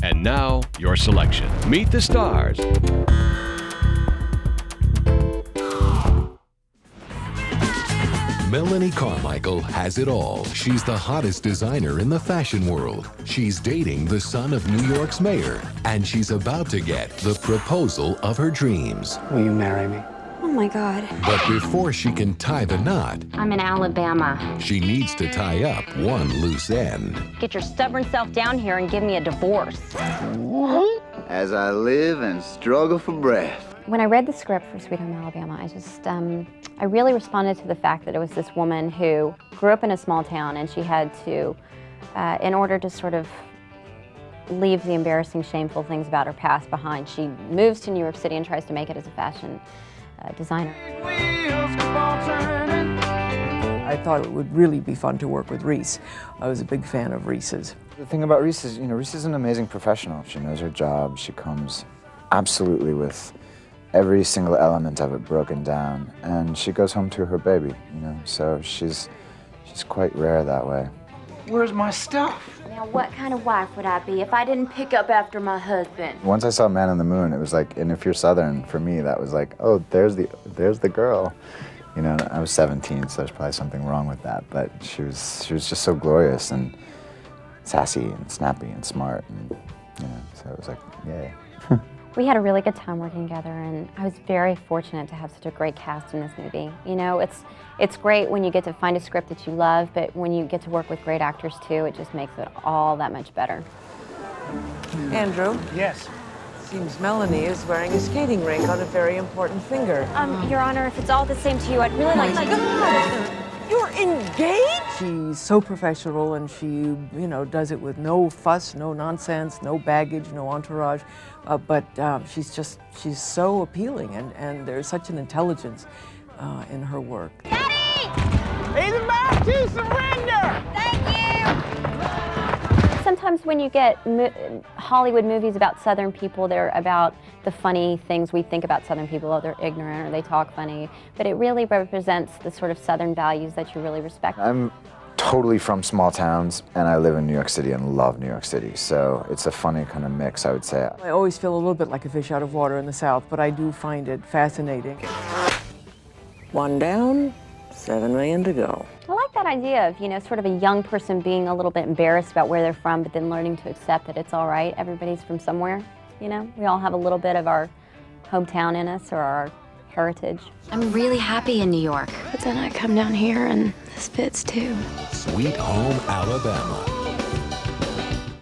And now, your selection. Meet the stars. Melanie Carmichael has it all. She's the hottest designer in the fashion world. She's dating the son of New York's mayor, and she's about to get the proposal of her dreams. Will you marry me? Oh my God. But before she can tie the knot, I'm in Alabama. she needs to tie up one loose end. Get your stubborn self down here and give me a divorce. As I live and struggle for breath. When I read the script for Sweet Home Alabama, I really responded to the fact that it was this woman who grew up in a small town, and she had to, in order to sort of leave the embarrassing, shameful things about her past behind, she moves to New York City and tries to make it as a fashion designer. I thought it would really be fun to work with Reese. I was a big fan of Reese's. The thing about Reese is, Reese is an amazing professional. She knows her job. She comes absolutely with every single element of it broken down, and she goes home to her baby, so she's quite rare that way. Where's my stuff? Now, what kind of wife would I be if I didn't pick up after my husband? Once I saw Man on the Moon, it was like, and if you're Southern, for me, that was like, oh, there's the girl. I was 17, so there's probably something wrong with that, but she was just so glorious and sassy and snappy and smart, and so it was like, yay. We had a really good time working together, and I was very fortunate to have such a great cast in this movie. It's great when you get to find a script that you love, but when you get to work with great actors too, it just makes it all that much better. Andrew? Yes. Seems Melanie is wearing a skating ring on a very important finger. Your Honor, if it's all the same to you, I'd really like to... God! You're engaged? She's so professional, and she, does it with no fuss, no nonsense, no baggage, no entourage. But she's so appealing, and there's such an intelligence in her work. Daddy! He's about to surrender! Thank you! Sometimes when you get Hollywood movies about Southern people, they're about the funny things we think about Southern people. Oh, they're ignorant or they talk funny. But it really represents the sort of Southern values that you really respect. I'm totally from small towns, and I live in New York City and love New York City, so it's a funny kind of mix, I would say. I always feel a little bit like a fish out of water in the South, but I do find it fascinating. One down, 7 million to go. I like that idea of, sort of a young person being a little bit embarrassed about where they're from, but then learning to accept that it's all right. Everybody's from somewhere, We all have a little bit of our hometown in us or our heritage. I'm really happy in New York. But then I come down here and this fits too. Sweet Home Alabama.